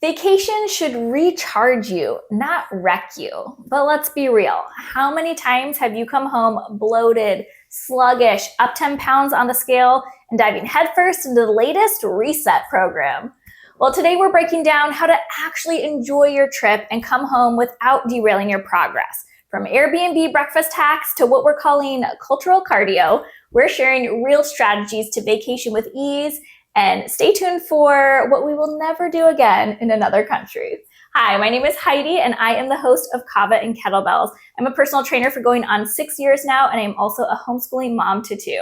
Vacation should recharge you, not wreck you. But let's be real. How many times have you come home bloated, sluggish, up 10 pounds on the scale, and diving headfirst into the latest reset program? Well, today we're breaking down how to actually enjoy your trip and come home without derailing your progress. From Airbnb breakfast hacks to what we're calling cultural cardio, we're sharing real strategies to vacation with ease. And stay tuned for what we will never do again in another country. Hi, my name is Heidi, and I am the host of Kava and Kettlebells. I'm a personal trainer for going on 6 years now, and I'm also a homeschooling mom to two.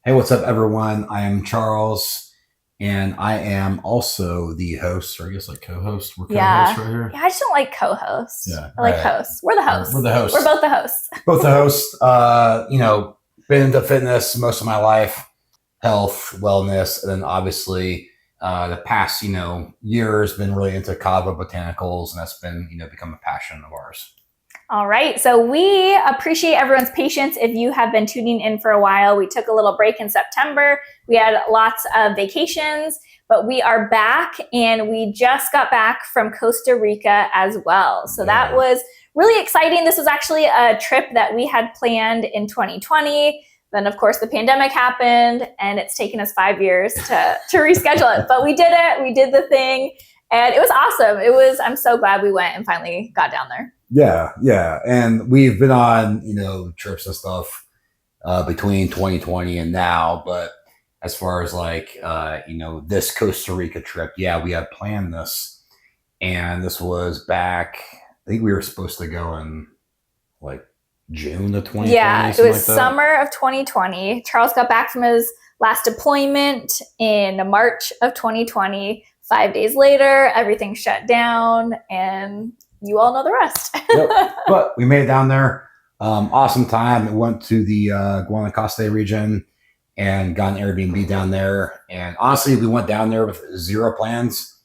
Hey, what's up, everyone? I am Charles, and I am also the host, or I guess like co-host. We're co-hosts right here. Yeah, I just don't like co-hosts. Yeah, I like hosts. We're the hosts. We're the hosts. We're both the hosts. Both the hosts. Been into fitness most of my life. Health, wellness, and then obviously the past, years been really into Kava botanicals, and that's been, become a passion of ours. All right. So we appreciate everyone's patience. If you have been tuning in for a while, we took a little break in September. We had lots of vacations, but we are back, and we just got back from Costa Rica as well. So that was really exciting. This was actually a trip that we had planned in 2020. Then, of course, the pandemic happened, and it's taken us 5 years to reschedule it. But we did it. We did the thing, and it was awesome. I'm so glad we went and finally got down there. Yeah. And we've been on, trips and stuff between 2020 and now. But as far as this Costa Rica trip, we had planned this. And this was back, I think we were supposed to go in June of 2020. Yeah, it was summer of 2020. Charles got back from his last deployment in March of 2020. 5 days later, everything shut down, and you all know the rest. Yep. But we made it down there. Awesome time. We went to the Guanacaste region and got an Airbnb down there. And honestly, we went down there with zero plans,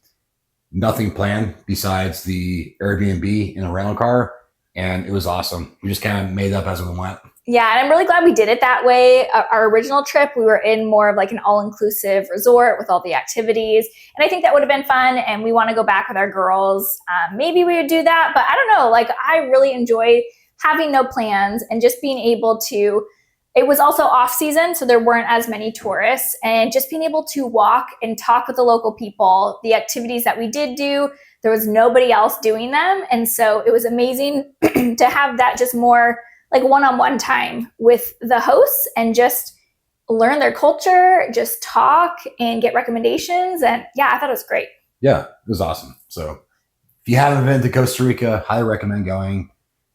nothing planned besides the Airbnb in a rental car. And it was awesome. We just kind of made up as we went. Yeah, and I'm really glad we did it that way. Our original trip, we were in more of an all-inclusive resort with all the activities. And I think that would have been fun, and we want to go back with our girls. Maybe we would do that, but I don't know. I really enjoy having no plans and just being able to, it was also off season, so there weren't as many tourists, and just being able to walk and talk with the local people, the activities that we did do, there was nobody else doing them. And so it was amazing to have that just more one-on-one time with the hosts and just learn their culture, just talk and get recommendations. And I thought it was great. Yeah, it was awesome. So if you haven't been to Costa Rica, highly recommend going.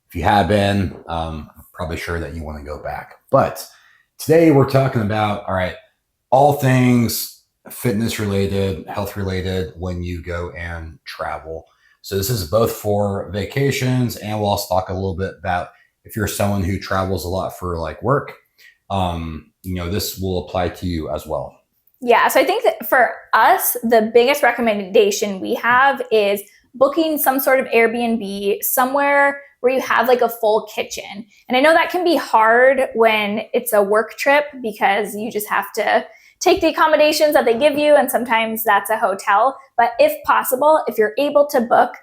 If you have been, I'm probably sure that you want to go back. But today we're talking about, all things fitness related, health related when you go and travel. So this is both for vacations, and we'll also talk a little bit about if you're someone who travels a lot for work, this will apply to you as well. Yeah. So I think that for us, the biggest recommendation we have is booking some sort of Airbnb somewhere where you have a full kitchen. And I know that can be hard when it's a work trip because you just have to take the accommodations that they give you, and sometimes that's a hotel. But if possible, if you're able to book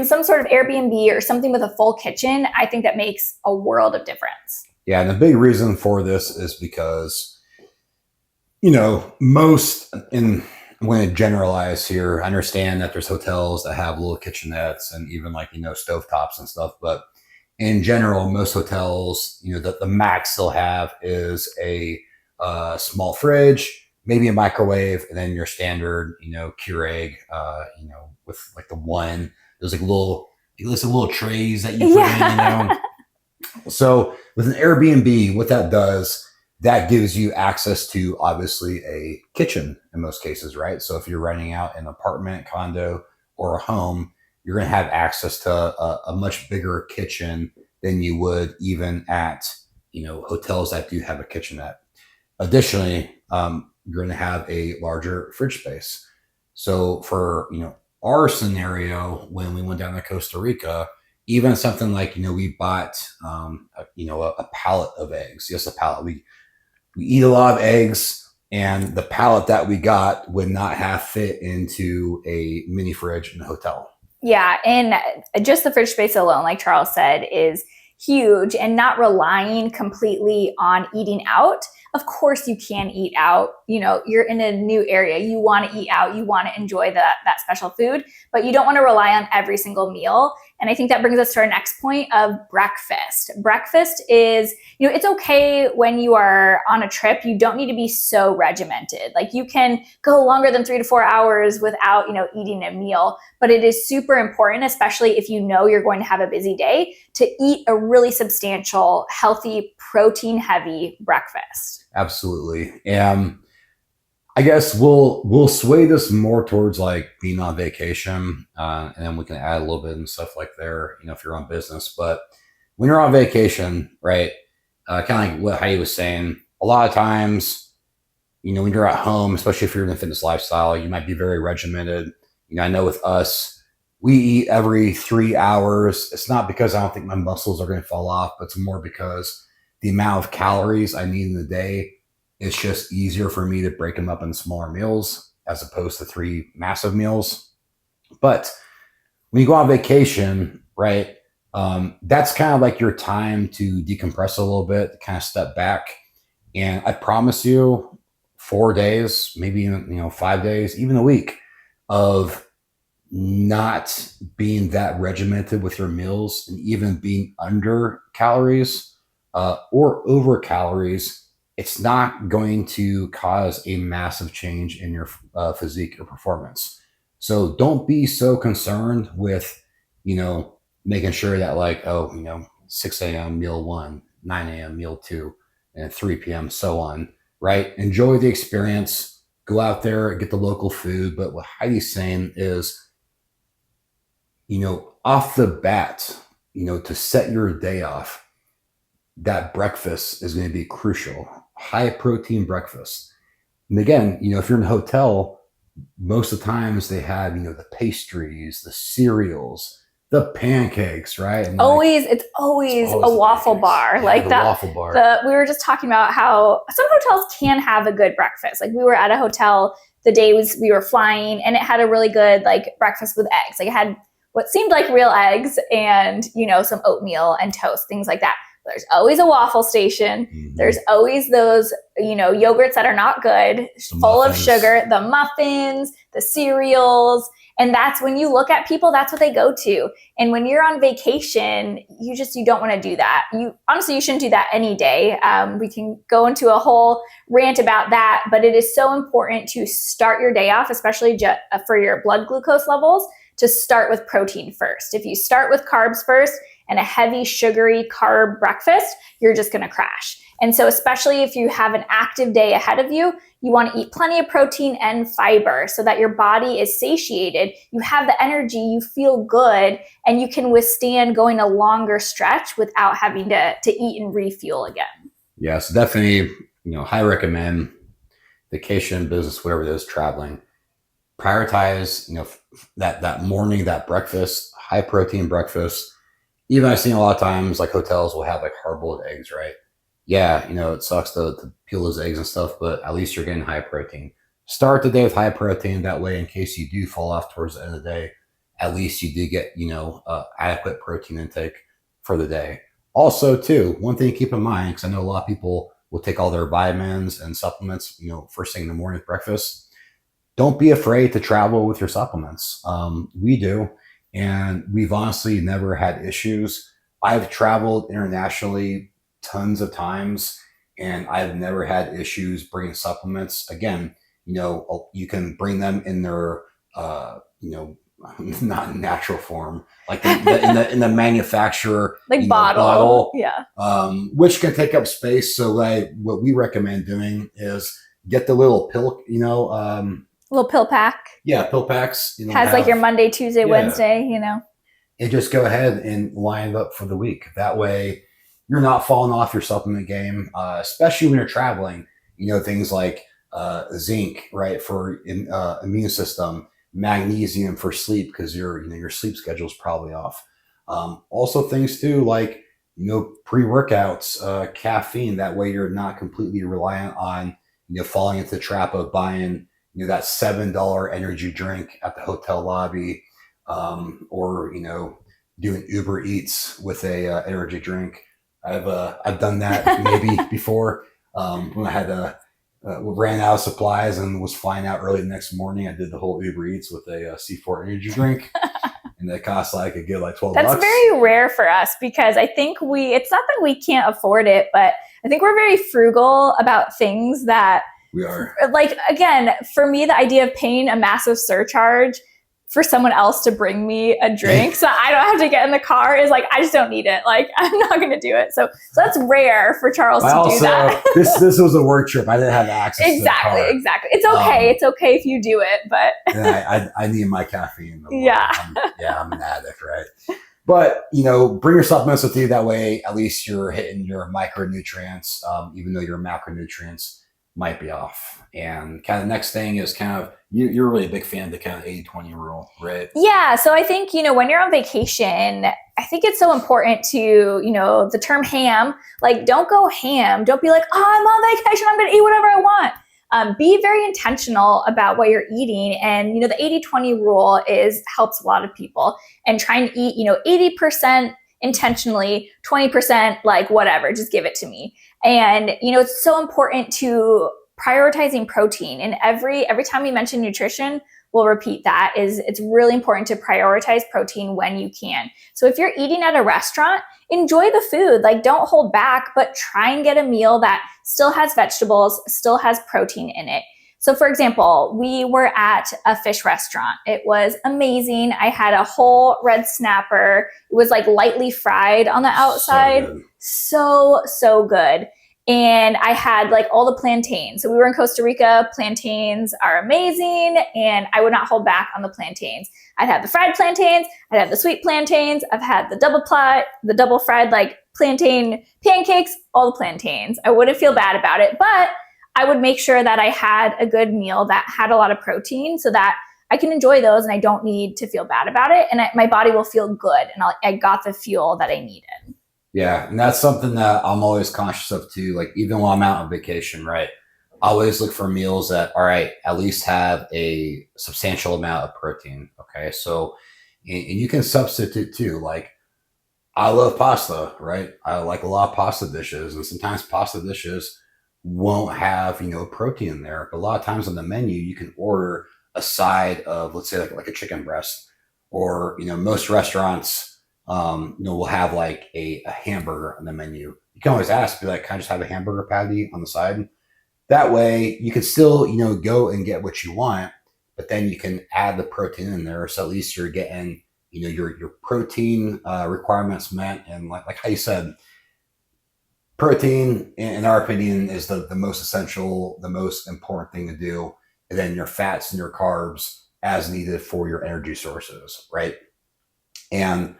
some sort of Airbnb or something with a full kitchen, I think that makes a world of difference. Yeah, and the big reason for this is because, most, and I'm going to generalize here, I understand that there's hotels that have little kitchenettes and even stovetops and stuff. But in general, most hotels, the max they'll have is a small fridge, maybe a microwave, and then your standard, Keurig, with the one, there's little trays that you put in, So with an Airbnb, what that does, that gives you access to obviously a kitchen in most cases, right? So if you're renting out an apartment, condo, or a home, you're going to have access to a much bigger kitchen than you would even at, hotels that do have a kitchenette. Additionally, you're going to have a larger fridge space. So for, our scenario, when we went down to Costa Rica, even something we bought, a pallet of eggs. Yes, a pallet. We eat a lot of eggs. And the pallet that we got would not have fit into a mini fridge in the hotel. Yeah, and just the fridge space alone, like Charles said, is huge, and not relying completely on eating out. Of course, you can eat out. You know, you're in a new area. You want to eat out. You want to enjoy that special food, but you don't want to rely on every single meal. And I think that brings us to our next point of breakfast. Breakfast is, you know, it's okay when you are on a trip. You don't need to be so regimented. Like, you can go longer than 3 to 4 hours without, you know, eating a meal. But it is super important, especially if you know you're going to have a busy day, to eat a really substantial, healthy, protein-heavy breakfast. Absolutely. And I guess we'll sway this more towards like being on vacation, and then we can add a little bit and stuff like there, you know, if you're on business. But when you're on vacation, right, kind of like what Heidi was saying, a lot of times, you know, when you're at home, especially if you're in the fitness lifestyle, you might be very regimented. You know, I know with us, we eat every 3 hours. It's not because I don't think my muscles are going to fall off, but it's more because the amount of calories I need in the day, it's just easier for me to break them up in smaller meals as opposed to 3 massive meals. But when you go on vacation, right, that's kind of like your time to decompress a little bit, to kind of step back. And I promise you, 4 days, maybe even, you know, 5 days, even a week of not being that regimented with your meals and even being under calories or over calories, it's not going to cause a massive change in your physique or performance. So don't be so concerned with, you know, making sure that like, oh, you know, 6 a.m. meal one, 9 a.m. meal two, and 3 p.m. so on, right? Enjoy the experience. Go out there, get the local food. But what Heidi's saying is, you know, off the bat, you know, to set your day off, that breakfast is going to be crucial. High protein breakfast. And again, you know, if you're in a hotel, most of the times they have, you know, the pastries, the cereals, the pancakes, right? And Always, it's always a waffle bar. Yeah, like the that. waffle bar. We were just talking about how some hotels can have a good breakfast. Like, we were at a hotel the day we were flying, and it had a really good like breakfast with eggs. Like, it had what seemed like real eggs and, you know, some oatmeal and toast, things like that. There's always a waffle station. Mm-hmm. There's always those, you know, yogurts that are not good, full of sugar, the muffins, the cereals. And that's when you look at people, that's what they go to. And when you're on vacation, you don't want to do that. You shouldn't do that any day. We can go into a whole rant about that, but it is so important to start your day off, especially for your blood glucose levels, to start with protein first. If you start with carbs first and a heavy sugary carb breakfast, you're just going to crash. And so especially if you have an active day ahead of you, you want to eat plenty of protein and fiber so that your body is satiated, you have the energy, you feel good, and you can withstand going a longer stretch without having to eat and refuel again. Yes, definitely, you know, high recommend vacation, business, whatever it is, traveling. Prioritize, you know, that morning, that breakfast, high protein breakfast. Even I've seen a lot of times like hotels will have like hard-boiled eggs, right? Yeah, you know, it sucks to peel those eggs and stuff, but at least you're getting high protein. Start the day with high protein. That way, in case you do fall off towards the end of the day, at least you do get, you know, adequate protein intake for the day. Also, too, one thing to keep in mind, because I know a lot of people will take all their vitamins and supplements, you know, first thing in the morning with breakfast. Don't be afraid to travel with your supplements. We do. And we've honestly never had issues. I've traveled internationally tons of times, and I've never had issues bringing supplements. Again, you know, you can bring them in their, you know, not natural form, like in the manufacturer like bottle, yeah, which can take up space. So, like, what we recommend doing is get the little pill, you know. Little pill pack. Yeah, pill packs. You know, has like your Monday, Tuesday, Wednesday, you know. And just go ahead and line it up for the week. That way you're not falling off your supplement game, especially when you're traveling. You know, things like zinc, right, for immune system, magnesium for sleep, because your sleep schedule is probably off. Also things too like, you know, pre-workouts, caffeine. That way you're not completely reliant on, falling into the trap of buying, that $7 energy drink at the hotel lobby, or, doing Uber Eats with a energy drink. I've done that maybe before, when I had ran out of supplies and was flying out early the next morning. I did the whole Uber Eats with a C4 energy drink. And it costs like a good like $12. That's very rare for us because I think it's not that we can't afford it, but I think we're very frugal about things that we are. Like, again, for me, the idea of paying a massive surcharge for someone else to bring me a drink so I don't have to get in the car is like, I just don't need it. Like, I'm not going to do it. So that's rare for Charles to do that. this was a work trip. I didn't have access to the car. Exactly. It's okay. It's okay if you do it, but I need my caffeine. Yeah. I'm an addict, right? But, bring your supplements with you. That way, at least you're hitting your micronutrients, even though your macronutrients might be off. And kind of the next thing is kind of, you're really a big fan of the kind of 80-20 rule, right? Yeah. So I think, when you're on vacation, I think it's so important to, the term ham, like don't go ham. Don't be like, oh, I'm on vacation, I'm going to eat whatever I want. Be very intentional about what you're eating. And, the 80-20 rule helps a lot of people, and trying to eat, 80% intentionally, 20% like whatever, just give it to me. And, it's so important to prioritizing protein. And every time we mention nutrition, we'll repeat that it's really important to prioritize protein when you can. So if you're eating at a restaurant, enjoy the food, like don't hold back, but try and get a meal that still has vegetables, still has protein in it. So for example, we were at a fish restaurant. It was amazing. I had a whole red snapper. It was like lightly fried on the outside. So good. And I had like all the plantains. So we were in Costa Rica. Plantains are amazing. And I would not hold back on the plantains. I'd have the fried plantains. I'd have the sweet plantains. I've had the double fried like plantain pancakes, all the plantains. I wouldn't feel bad about it, but I would make sure that I had a good meal that had a lot of protein so that I can enjoy those and I don't need to feel bad about it. And my body will feel good. And I got the fuel that I needed. Yeah, and that's something that I'm always conscious of too. Like even while I'm out on vacation, right? I always look for meals that, all right, at least have a substantial amount of protein. Okay, so and you can substitute too. Like I love pasta, right? I like a lot of pasta dishes, and sometimes pasta dishes won't have protein in there. But a lot of times on the menu, you can order a side of, let's say, like a chicken breast, or most restaurants. We'll have like a hamburger on the menu. You can always ask, be like, can I just have a hamburger patty on the side? That way you can still, go and get what you want, but then you can add the protein in there. So at least you're getting, your protein requirements met. And like how you said, protein, in our opinion, is the most essential, the most important thing to do. And then your fats and your carbs as needed for your energy sources, right? And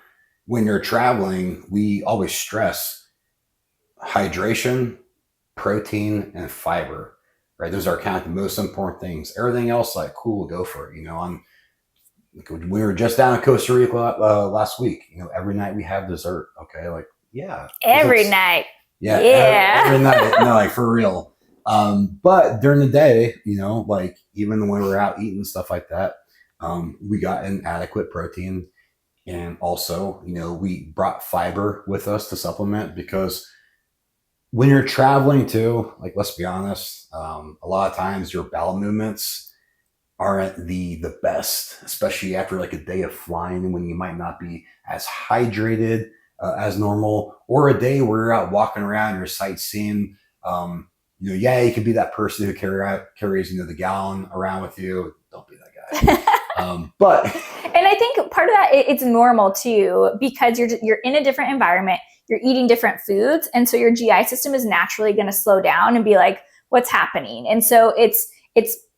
when you're traveling, we always stress hydration, protein, and fiber, right? Those are kind of the most important things. Everything else, like, cool, go for it. We were just down in Costa Rica last week. Every night we have dessert. Okay, like, yeah. Every night. Yeah. Every night. No, like for real. But during the day, like even when we're out eating stuff like that, we got an adequate protein. And also, we brought fiber with us to supplement, because when you're traveling too, like, let's be honest, a lot of times your bowel movements aren't the best, especially after like a day of flying when you might not be as hydrated as normal, or a day where you're out walking around, you're sightseeing. You could be that person who carries the gallon around with you. Don't be that guy. But and I think part of that, it's normal too, because you're in a different environment, you're eating different foods, and so your GI system is naturally going to slow down and be like, what's happening? And so it's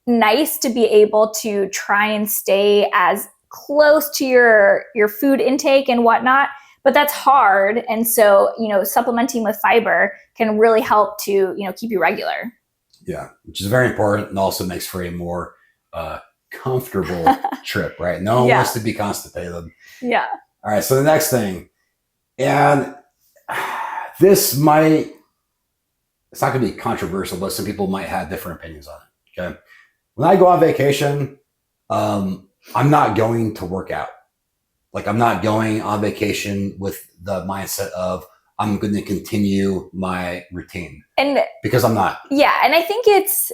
nice to be able to try and stay as close to your food intake and whatnot, but that's hard. And so supplementing with fiber can really help to keep you regular. Yeah, which is very important, and also makes for a more comfortable trip, right? No one wants to be constipated. Yeah. All right, so the next thing, and this might it's not going to be controversial, but some people might have different opinions on it. Okay. When I go on vacation, I'm not going to work out. Like I'm not going on vacation with the mindset of I'm going to continue my routine And because I'm not. yeah, and I think this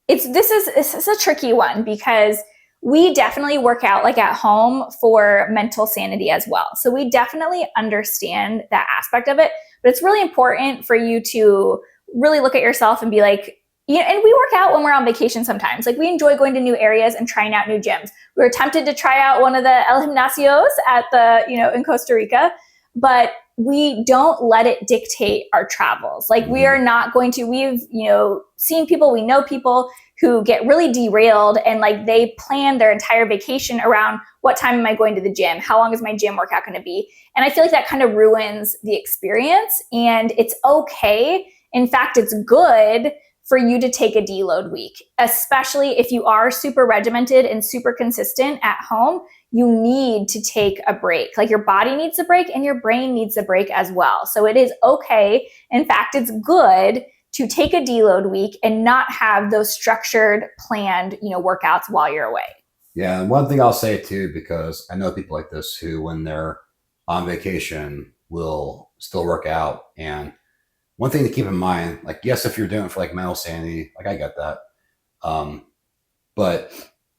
is a tricky one because we definitely work out like at home for mental sanity as well. So we definitely understand that aspect of it, but it's really important for you to really look at yourself and be like, yeah, and we work out when we're on vacation sometimes. Like we enjoy going to new areas and trying out new gyms. We were tempted to try out one of the El Gimnasios at the, in Costa Rica, but we don't let it dictate our travels. Like we are not going to, we've, seen people, we know people who get really derailed and like they plan their entire vacation around what time am I going to the gym? How long is my gym workout going to be? And I feel like that kind of ruins the experience, and it's okay. In fact, it's good for you to take a deload week, especially if you are super regimented and super consistent at home. You need to take a break. Like your body needs a break and your brain needs a break as well. So it is okay. In fact, it's good to take a deload week and not have those structured, planned, workouts while you're away. Yeah, and one thing I'll say too, because I know people like this who, when they're on vacation, will still work out. And one thing to keep in mind, like, yes, if you're doing it for like mental sanity, like I get that. Um, but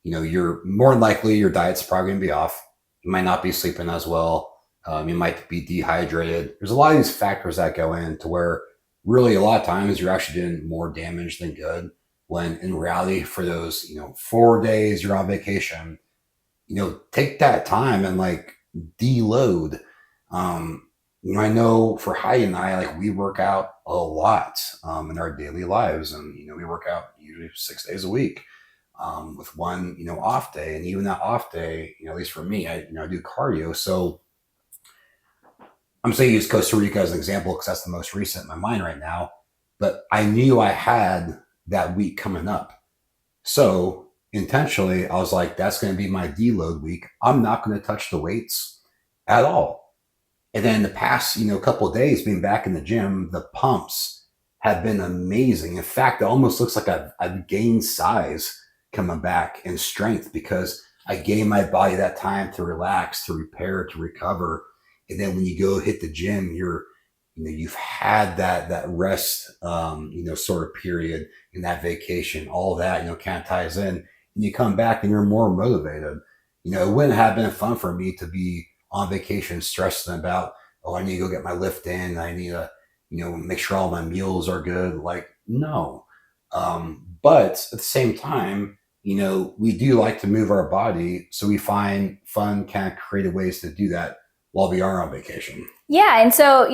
you're more than likely your diet's probably going to be off. You might not be sleeping as well. You might be dehydrated. There's a lot of these factors that go into where really a lot of times you're actually doing more damage than good. When in reality, for those 4 days you're on vacation, take that time and like deload. I know for Heidi and I, like we work out a lot in our daily lives, and we work out usually 6 days a week with one off day, and even that off day, at least for me, I do cardio. So I'm saying use Costa Rica as an example because that's the most recent in my mind right now. But I knew I had that week coming up, so intentionally I was like, that's going to be my deload week. I'm not going to touch the weights at all. And then the past, couple of days being back in the gym, the pumps have been amazing. In fact, it almost looks like I've gained size coming back in strength because I gave my body that time to relax, to repair, to recover. And then when you go hit the gym, you've had that rest, sort of period in that vacation, all that, kind of ties in, and you come back and you're more motivated. It wouldn't have been fun for me to be on vacation stressing about, oh, I need to go get my lift in. I need to, make sure all my meals are good. Like, no. But at the same time, we do like to move our body. So we find fun, kind of creative ways to do that while we are on vacation. Yeah. And so,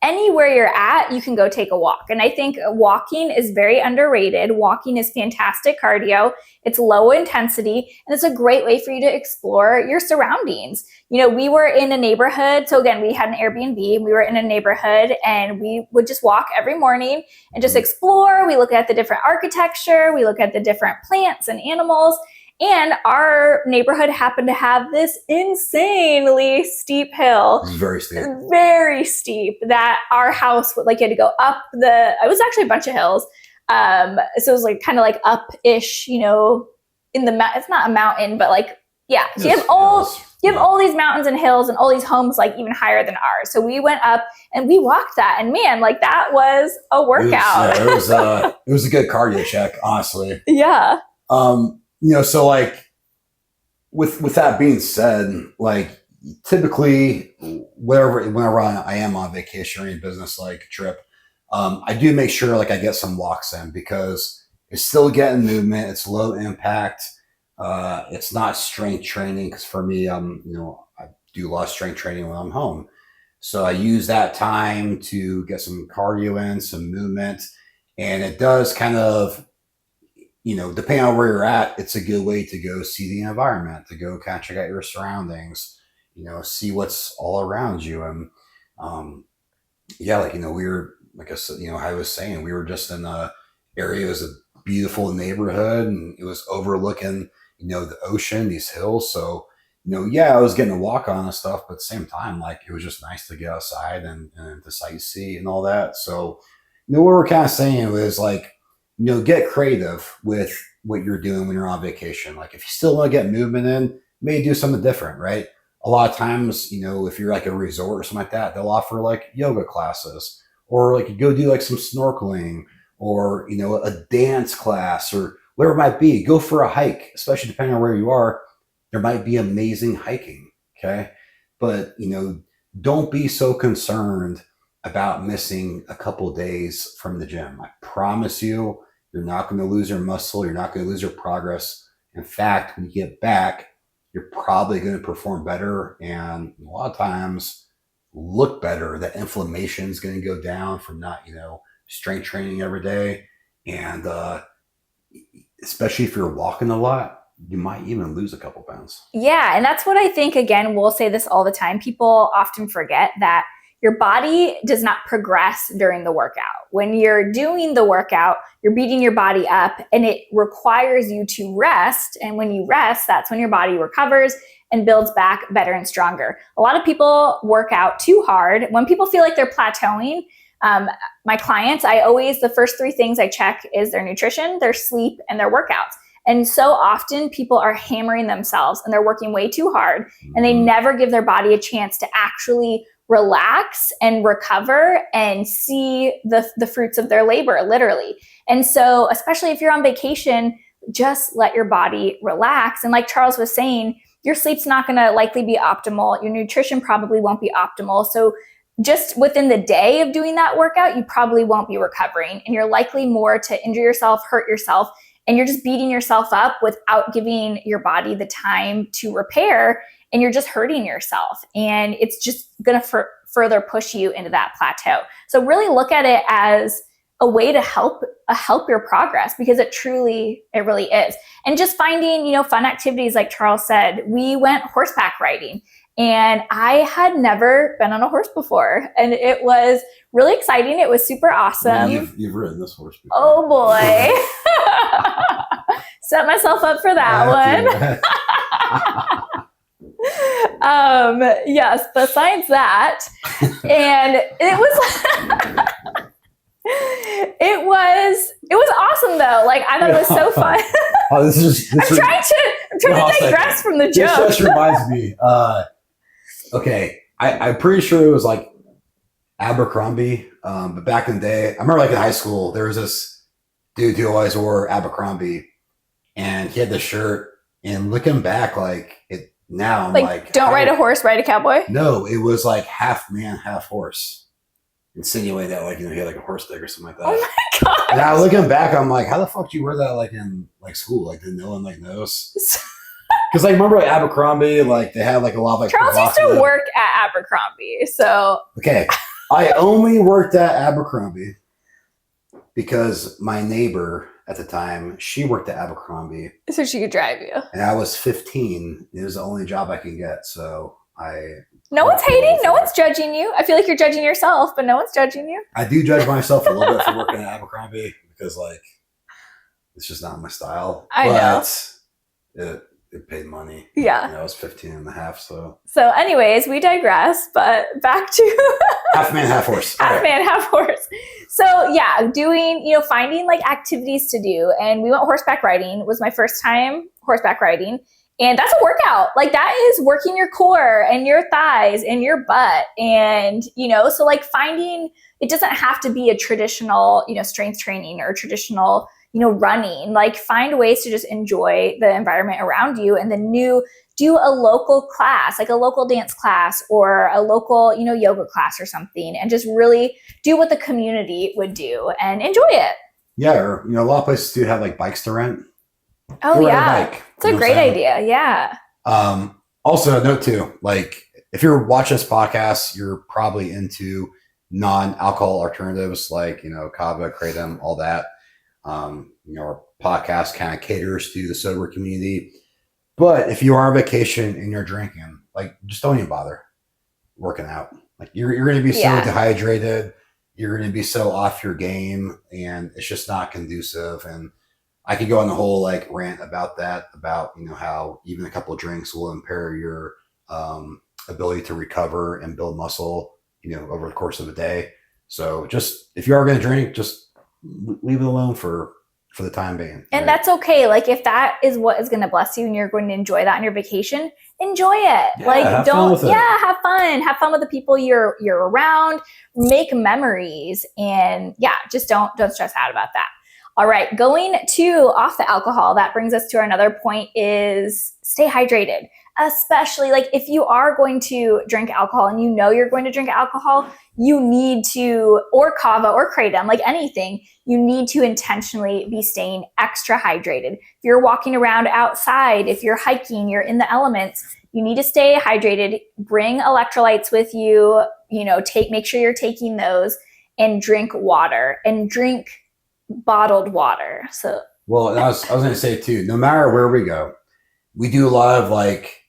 anywhere you're at, you can go take a walk. And I think walking is very underrated. Walking is fantastic cardio. It's low intensity, and it's a great way for you to explore your surroundings. We were in a neighborhood. So again, we had an Airbnb and we were in a neighborhood, and we would just walk every morning and just explore. We look at the different architecture. We look at the different plants and animals. And our neighborhood happened to have this insanely steep hill. It's very steep. Very steep, that our house would, like, you had to go up it was actually a bunch of hills. So it was like kind of like up-ish, in the, it's not a mountain, but like, yeah. So you have all these mountains and hills and all these homes like even higher than ours. So we went up and we walked that, and man, like that was a workout. It was a good cardio check, honestly. Yeah. So like with that being said, like typically whenever I am on vacation or any business like trip, I do make sure like I get some walks in because it's still getting movement. It's low impact. It's not strength training because for me, I do a lot of strength training when I'm home. So I use that time to get some cardio in, some movement, and it does kind of, depending on where you're at, it's a good way to go see the environment, to go kind of check out your surroundings, see what's all around you. And yeah, like, we were, like I said, I was saying, we were just in a area, it was a beautiful neighborhood and it was overlooking, the ocean, these hills. So, yeah, I was getting a walk on and stuff, but at the same time, like it was just nice to get outside and to sightsee and all that. So, what we're kind of saying was like, get creative with what you're doing when you're on vacation. Like if you still want to get movement in, maybe do something different, right? A lot of times, if you're like a resort or something like that, they'll offer like yoga classes, or like you go do like some snorkeling, or a dance class, or whatever it might be. Go for a hike, especially depending on where you are. There might be amazing hiking. Okay. But, don't be so concerned about missing a couple of days from the gym. I promise you, you're not going to lose your muscle. You're not going to lose your progress. In fact, when you get back, you're probably going to perform better, and a lot of times look better. That inflammation is going to go down from not, strength training every day. And especially if you're walking a lot, you might even lose a couple pounds. Yeah. And that's what I think, again, we'll say this all the time. People often forget that your body does not progress during the workout. When you're doing the workout, you're beating your body up, and it requires you to rest. And when you rest, that's when your body recovers and builds back better and stronger. A lot of people work out too hard. When people feel like they're plateauing, my clients, the first 3 things I check is their nutrition, their sleep, and their workouts. And so often people are hammering themselves and they're working way too hard, and they never give their body a chance to actually relax and recover and see the fruits of their labor, literally. And so, especially if you're on vacation, just let your body relax. And like Charles was saying, your sleep's not going to likely be optimal. Your nutrition probably won't be optimal. So just within the day of doing that workout, you probably won't be recovering, and you're likely more to injure yourself, hurt yourself, and you're just beating yourself up without giving your body the time to repair, and you're just hurting yourself, and it's just going to further push you into that plateau. So really look at it as a way to help your progress, because it really is. And just finding, fun activities, like Charles said. We went horseback riding, and I had never been on a horse before, and it was really exciting. It was super awesome. Yeah, you've ridden this horse before. Oh boy. Set myself up for that one. Yes, besides that, and it was awesome though. Like, I thought it was so fun. I'm trying to digress from the joke. This just reminds me. Okay, I'm pretty sure it was like Abercrombie, but back in the day, I remember like in high school, there was this dude who always wore Abercrombie, and he had this shirt. And looking back, like it now, I'm like, don't ride a horse, ride a cowboy. No, it was like half man, half horse, insinuating that like he had like a horse dick or something like that. Oh my god! And I looking back, I'm like, how the fuck do you wear that like in like school? Like did no one like knows? Because like remember like Abercrombie, like they had like a lot of like Charles used to work at Abercrombie, so okay. I only worked at Abercrombie because my neighbor at the time, she worked at Abercrombie. So she could drive you. And I was 15. It was the only job I could get. So no one's hating. No one's judging you. I feel like you're judging yourself, but no one's judging you. I do judge myself a little bit for working at Abercrombie because like, it's just not my style. I know. It paid money. Yeah. I was 15 and a half. So anyways, we digress, but back to half man, half horse. Half man, half horse. So yeah, doing, finding like activities to do. And we went horseback riding. It was my first time horseback riding. And that's a workout. Like that is working your core and your thighs and your butt. And, so like finding, it doesn't have to be a traditional, strength training or traditional, running. Like find ways to just enjoy the environment around you, and then do a local class, like a local dance class or a local, yoga class or something, and just really do what the community would do and enjoy it. Yeah. Or, a lot of places do have like bikes to rent. Oh yeah. It's a great idea. Yeah. Also a note too, like if you're watching this podcast, you're probably into non-alcohol alternatives like, kava, kratom, all that. Our podcast kind of caters to the sober community. But if you are on vacation and you're drinking, like just don't even bother working out. Like you're going to be so dehydrated. You're going to be so off your game, and it's just not conducive. And I could go on the whole like rant about that, about, how even a couple of drinks will impair your ability to recover and build muscle, over the course of a day. So just if you are going to drink, just leave it alone for the time being. And that's okay. Like if that is what is going to bless you and you're going to enjoy that on your vacation, enjoy it. Yeah, like have don't fun with it. Yeah, have fun. Have fun with the people you're around. Make memories, and yeah, just don't stress out about that. All right, going to off the alcohol, that brings us to another point is stay hydrated. Especially like if you are going to drink alcohol and you know you're going to drink alcohol, you need to, or kava or kratom, like anything, you need to intentionally be staying extra hydrated. If you're walking around outside, if you're hiking, you're in the elements, you need to stay hydrated. Bring electrolytes with you, make sure you're taking those, and drink water, and drink bottled water. So, well, I was going to say too, no matter where we go, we do a lot of like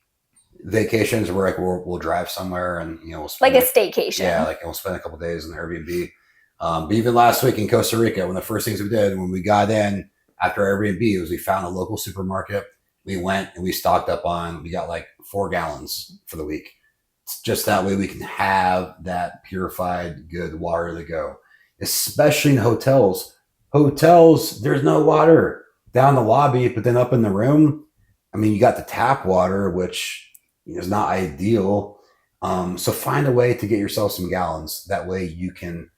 vacations where like we'll drive somewhere and we'll spend like a staycation. Yeah, like we'll spend a couple of days in the Airbnb. But even last week in Costa Rica, one of the first things we did when we got in after Airbnb was we found a local supermarket. We went and we stocked up on. We got like 4 gallons for the week. It's just that way we can have that purified, good water to go. Especially in hotels. Hotels, there's no water down the lobby, but then up in the room, I mean, you got the tap water, which is not ideal. So find a way to get yourself some gallons. That way you can,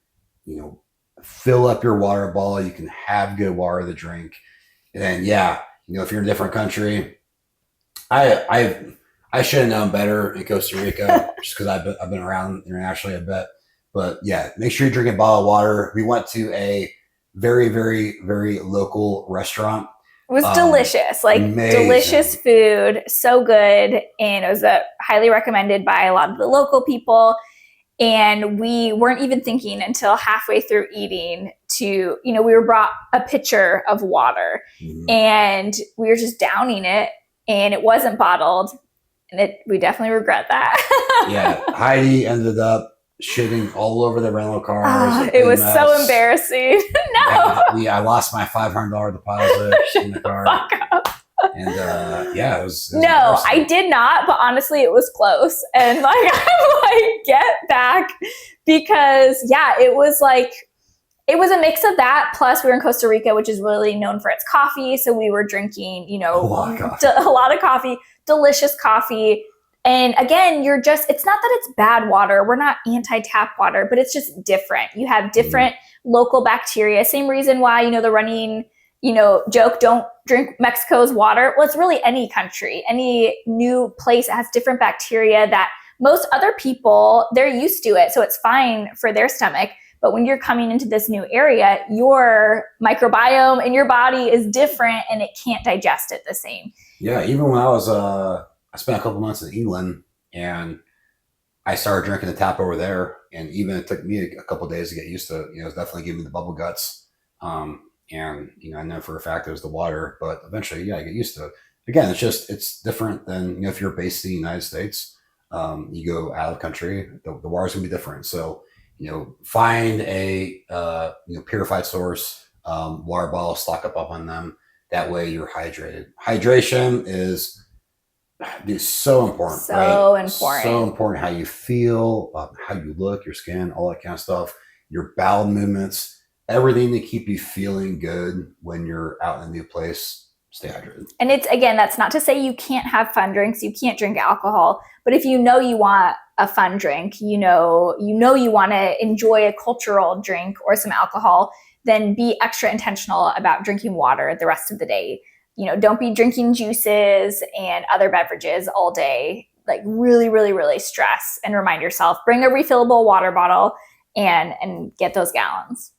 fill up your water bottle. You can have good water to drink. And then, if you're in a different country, I should have known better in Costa Rica just because I've been around internationally a bit. But yeah, make sure you're drinking bottled water. We went to a very, very, very local restaurant. It was delicious, like amazing. Delicious food, so good. And it was highly recommended by a lot of the local people. And we weren't even thinking until halfway through eating to, we were brought a pitcher of water and we were just downing it, and it wasn't bottled. And we definitely regret that. Yeah, Heidi ended up shitting all over the rental cars. It was so embarrassing. No. I lost my $500 deposit in the car. Fuck up. And it was no, I did not, but honestly it was close. And like I'm like, get back, because it was a mix of that, plus we were in Costa Rica, which is really known for its coffee, so we were drinking, a lot of coffee, delicious coffee. And again, it's not that it's bad water. We're not anti-tap water, but it's just different. You have different local bacteria. Same reason why, the running, joke, don't drink Mexico's water. Well, it's really any country, any new place has different bacteria that most other people, they're used to it. So it's fine for their stomach. But when you're coming into this new area, your microbiome in your body is different and it can't digest it the same. Yeah, even when I spent a couple months in England and I started drinking the tap over there. And even it took me a couple of days to get used to it. It was definitely giving me the bubble guts. And I know for a fact it was the water, but eventually, I get used to it. Again, it's different than, if you're based in the United States, you go out of the country, the water's gonna be different. So, find a, purified source, water bottle, stock up on them. That way you're hydrated. Hydration is so important. So right? important. So important how you feel, how you look, your skin, all that kind of stuff, your bowel movements, everything to keep you feeling good when you're out in a new place. Stay hydrated. And that's not to say you can't have fun drinks, you can't drink alcohol, but if you want a fun drink, you want to enjoy a cultural drink or some alcohol, then be extra intentional about drinking water the rest of the day. Don't be drinking juices and other beverages all day. Like really, really, really stress and remind yourself, bring a refillable water bottle and get those gallons.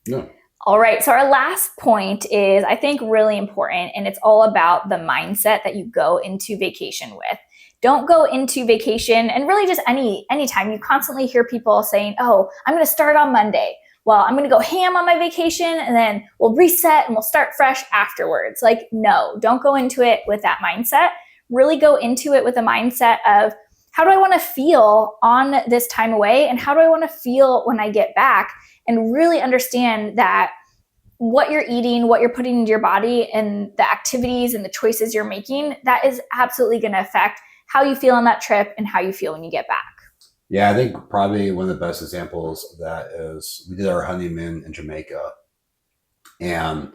Yeah. All right. So our last point is, I think, really important, and it's all about the mindset that you go into vacation with. Don't go into vacation, and really just anytime you constantly hear people saying, oh, I'm going to start on Monday. Well, I'm going to go ham on my vacation and then we'll reset and we'll start fresh afterwards. Like, no, don't go into it with that mindset. Really go into it with a mindset of, how do I want to feel on this time away? And how do I want to feel when I get back? And really understand that what you're eating, what you're putting into your body, and the activities and the choices you're making, that is absolutely going to affect how you feel on that trip and how you feel when you get back. Yeah, I think probably one of the best examples of that is we did our honeymoon in Jamaica, and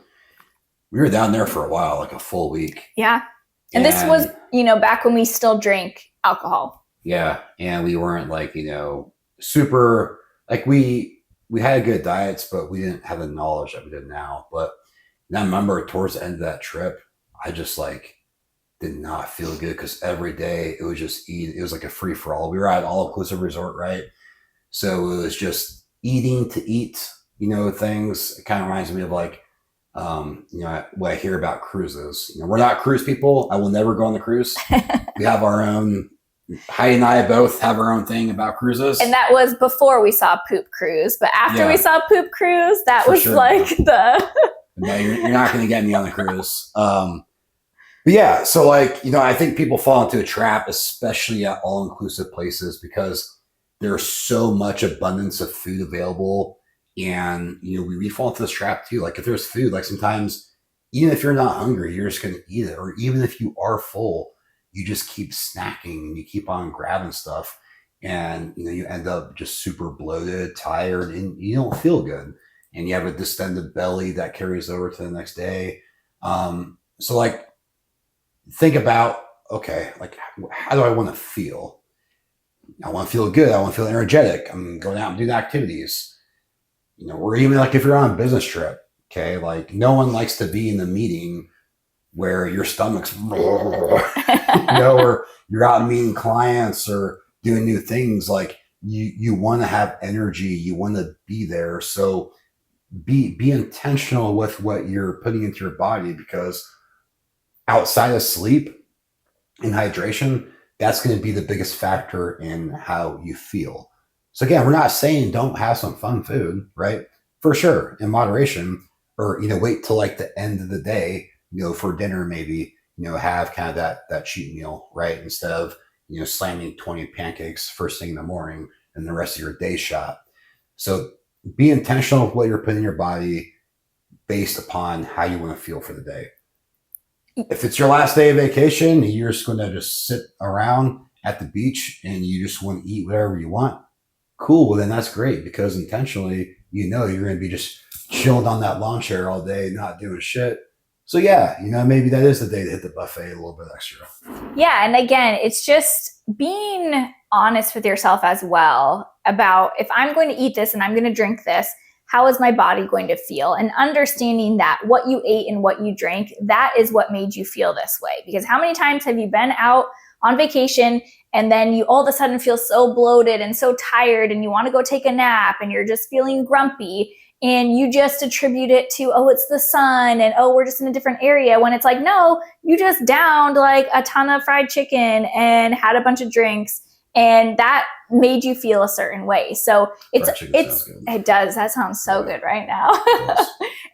we were down there for a while, like a full week. Yeah. And this was, And back when we still drank alcohol. yeah, and we weren't like, super like we had good diets, but we didn't have the knowledge that we did now. But I remember towards the end of that trip, I just like did not feel good because every day it was just eat. It was like a free for all. We were at an all inclusive resort, right? So it was just eating to eat, things. It kind of reminds me of like, what I hear about cruises. We're not cruise people. I will never go on the cruise. We have our own. Heidi and I both have our own thing about cruises. And that was before we saw Poop Cruise. But after we saw Poop Cruise, that For was sure. like the... No, you're not going to get me on the cruise. But yeah, so like, I think people fall into a trap, especially at all-inclusive places, because there's so much abundance of food available. And, we fall into this trap too. Like if there's food, like sometimes, even if you're not hungry, you're just going to eat it. Or even if you are full, you just keep snacking and you keep on grabbing stuff. And, you end up just super bloated, tired, and you don't feel good. And you have a distended belly that carries over to the next day. So like, think about, okay, like how do I want to feel? I want to feel good. I want to feel energetic. I'm going out and doing activities. Or even like if you're on a business trip, okay, like no one likes to be in a meeting where your stomach's, or you're out meeting clients or doing new things. Like you want to have energy. You want to be there. So be intentional with what you're putting into your body, because outside of sleep and hydration, that's going to be the biggest factor in how you feel. So again, we're not saying don't have some fun food, right? For sure, in moderation, or wait till like the end of the day, for dinner maybe, have kind of that cheat meal, right? Instead of slamming 20 pancakes first thing in the morning and the rest of your day shot. So be intentional with what you're putting in your body based upon how you want to feel for the day. If it's your last day of vacation and you're just going to just sit around at the beach and you just want to eat whatever you want, cool. Well, then that's great, because intentionally, you're going to be just chilling on that lawn chair all day, not doing shit. So yeah, maybe that is the day to hit the buffet a little bit extra. Yeah. And again, it's just being honest with yourself as well about, if I'm going to eat this and I'm going to drink this, how is my body going to feel? And understanding that what you ate and what you drank, that is what made you feel this way. Because how many times have you been out on vacation and then you all of a sudden feel so bloated and so tired and you want to go take a nap and you're just feeling grumpy, and you just attribute it to, oh, it's the sun, and oh, we're just in a different area, when it's like, no, you just downed like a ton of fried chicken and had a bunch of drinks, and that made you feel a certain way. So it does. That sounds so good right now.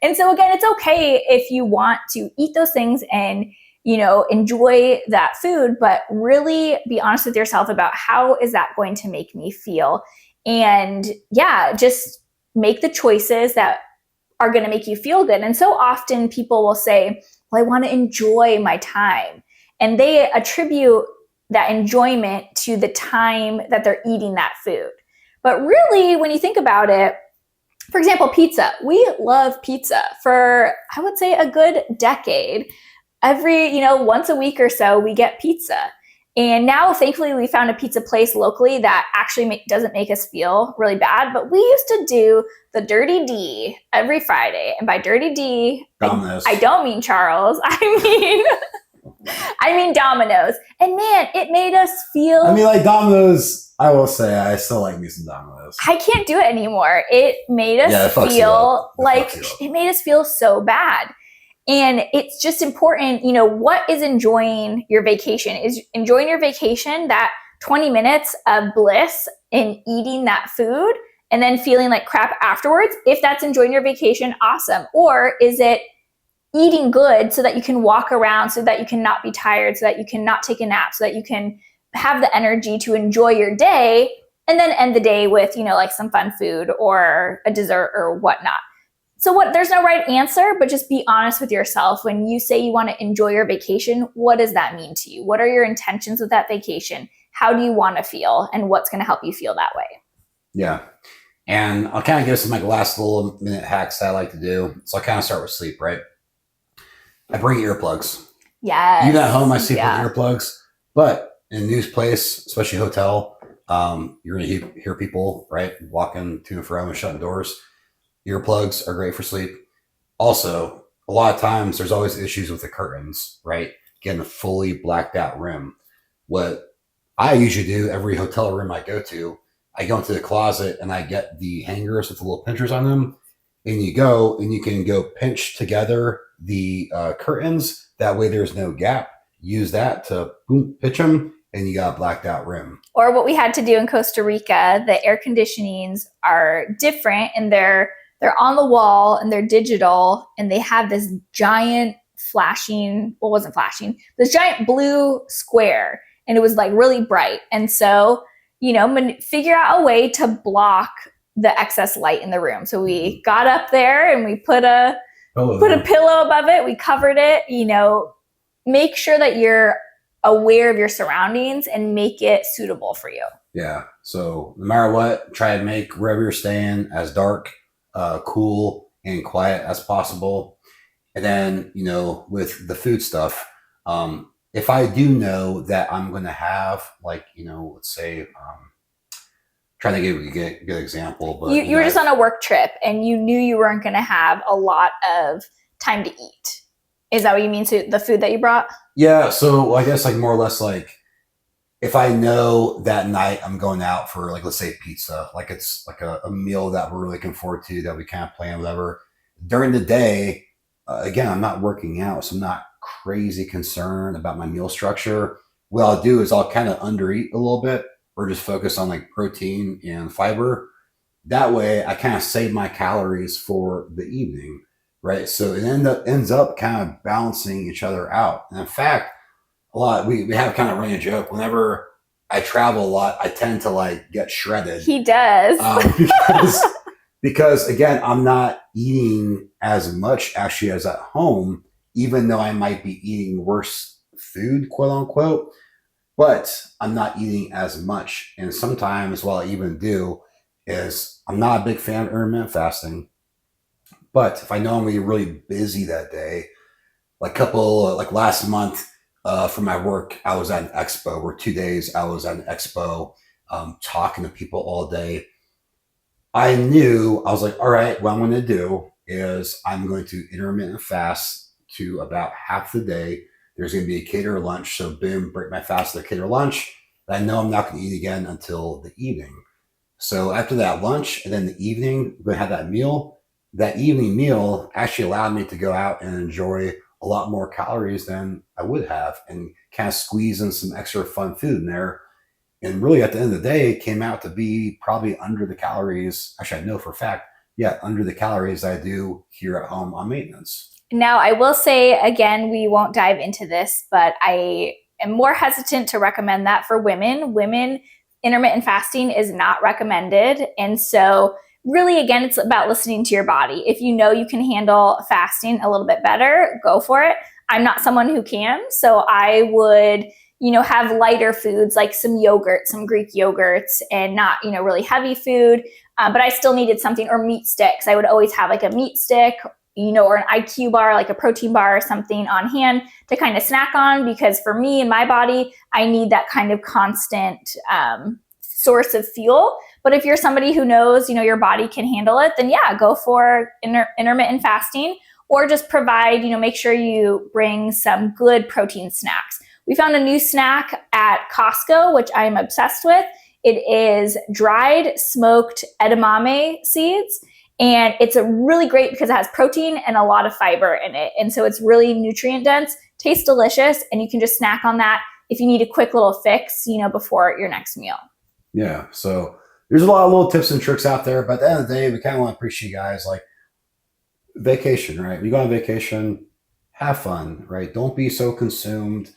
And so again, it's okay if you want to eat those things and enjoy that food, but really be honest with yourself about, how is that going to make me feel? And yeah, just make the choices that are going to make you feel good. And so often people will say, well, I want to enjoy my time. And they attribute that enjoyment to the time that they're eating that food. But really, when you think about it, for example, pizza. We love pizza for, I would say, a good decade. Every, once a week or so, we get pizza. And now, thankfully, we found a pizza place locally that actually doesn't make us feel really bad. But we used to do the Dirty D every Friday. And by Dirty D, I don't mean Charles. I mean Domino's. And man, it made us feel... like Domino's, I will say, I still like me some Domino's. I can't do it anymore. It made us feel like... It made us feel so bad. And it's just important, what is enjoying your vacation? Is enjoying your vacation that 20 minutes of bliss in eating that food and then feeling like crap afterwards? If that's enjoying your vacation, awesome. Or is it eating good so that you can walk around, so that you can not be tired, so that you can not take a nap, so that you can have the energy to enjoy your day and then end the day with, like some fun food or a dessert or whatnot? So there's no right answer, but just be honest with yourself. When you say you want to enjoy your vacation, what does that mean to you? What are your intentions with that vacation? how do you want to feel and what's going to help you feel that way. Yeah. And I'll kind of give some like last little minute hacks that I like to do. So I'll kind of start with sleep, right? I bring earplugs. Yes. Even at home, I sleep Yeah. with earplugs. But in a new place, especially hotel, you're going to hear people, right, walking to and fro and shutting doors. Earplugs are great for sleep. Also, a lot of times there's always issues with the curtains, right? Getting a fully blacked out room. What I usually do every hotel room I go into the closet and I get the hangers with the little pinchers on them. And you go and you can go pinch together the curtains. That way there's no gap. Use that to boom, pitch them, and you got a blacked out room. Or what we had to do in Costa Rica, the air conditionings are different and they're on the wall and they're digital and they have this giant flashing, well, it wasn't flashing, this giant blue square, and it was like really bright. And so, figure out a way to block the excess light in the room. So we got up there and we put a pillow above it. We covered it, make sure that you're aware of your surroundings and make it suitable for you. Yeah. So no matter what, try to make wherever you're staying as dark, cool, and quiet as possible. And then, with the food stuff, if I do know that I'm going to have let's say, trying to give a good example, but you were just on a work trip and you knew you weren't going to have a lot of time to eat. Is that what you mean? So the food that you brought? Yeah. So I guess more or less if I know that night I'm going out for let's say pizza, it's like a meal that we're really looking forward to, that we kind of plan, whatever. During the day, again, I'm not working out, so I'm not crazy concerned about my meal structure. What I'll do is I'll kind of undereat a little bit or just focus on protein and fiber. That way I kind of save my calories for the evening, right? So it ends up kind of balancing each other out. And in fact, we have kind of running a joke. Whenever I travel a lot, I tend to get shredded. He does. Because again, I'm not eating as much actually as at home, even though I might be eating worse food, quote unquote, but I'm not eating as much. And sometimes what I even do is I'm not a big fan of intermittent fasting, but if I know I'm going to be really busy that day, last month, for my work, I was at an expo, or 2 days I was at an expo, talking to people all day. I knew, I was like, all right, what I'm going to do is I'm going to intermittent fast to about half the day. There's going to be a catered lunch. So boom, break my fast to the catered lunch. I know I'm not going to eat again until the evening. So after that lunch and then the evening, we're going to have that meal. That evening meal actually allowed me to go out and enjoy a lot more calories than I would have and kind of squeeze in some extra fun food in there. And really at the end of the day, it came out to be probably under the calories. Actually, I know for a fact, under the calories I do here at home on maintenance. Now, I will say, again, we won't dive into this, but I am more hesitant to recommend that for women. Women, intermittent fasting is not recommended. And so really, again, it's about listening to your body. If you know you can handle fasting a little bit better, go for it. I'm not someone who can, so I would, have lighter foods like some yogurt, some Greek yogurts, and not, really heavy food. But I still needed something, or meat sticks. I would always have a meat stick, or an IQ bar, like a protein bar or something on hand to kind of snack on, because for me and my body, I need that kind of constant source of fuel. But if you're somebody who knows, your body can handle it, then go for intermittent fasting, or just provide, make sure you bring some good protein snacks. We found a new snack at Costco, which I'm obsessed with. It is dried smoked edamame seeds. And it's really great because it has protein and a lot of fiber in it. And so it's really nutrient dense, tastes delicious, and you can just snack on that if you need a quick little fix, before your next meal. Yeah. So there's a lot of little tips and tricks out there, but at the end of the day, we kind of want to appreciate you guys, vacation, right? When you go on vacation, have fun, right? Don't be so consumed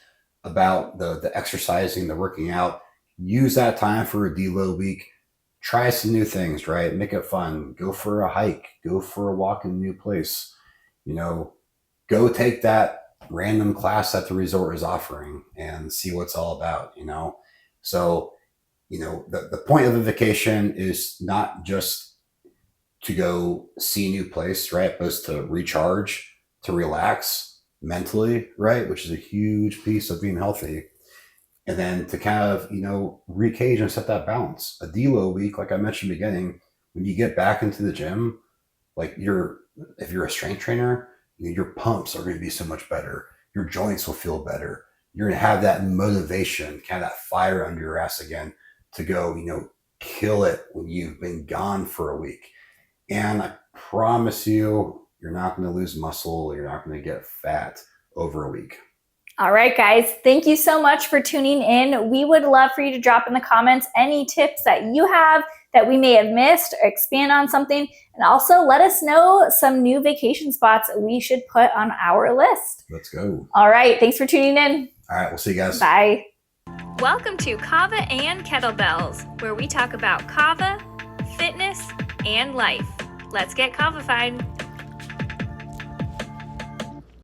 about the exercising, the working out. Use that time for a deload week. Try some new things, right? Make it fun. Go for a hike. Go for a walk in a new place. Go take that random class that the resort is offering and see what it's all about, So, the point of a vacation is not just to go see a new place, right? But it's to recharge, to relax mentally, right? Which is a huge piece of being healthy. And then to kind of, recage and set that balance. A deload week, like I mentioned in the beginning, when you get back into the gym, like if you're a strength trainer, your pumps are going to be so much better. Your joints will feel better. You're going to have that motivation, kind of that fire under your ass again to go, kill it when you've been gone for a week. And I promise you, you're not going to lose muscle. You're not going to get fat over a week. All right, guys, thank you so much for tuning in. We would love for you to drop in the comments any tips that you have that we may have missed or expand on something. And also let us know some new vacation spots we should put on our list. Let's go. All right, thanks for tuning in. All right, we'll see you guys. Bye. Welcome to Kava and Kettlebells, where we talk about Kava, fitness, and life. Let's get Kava-fied.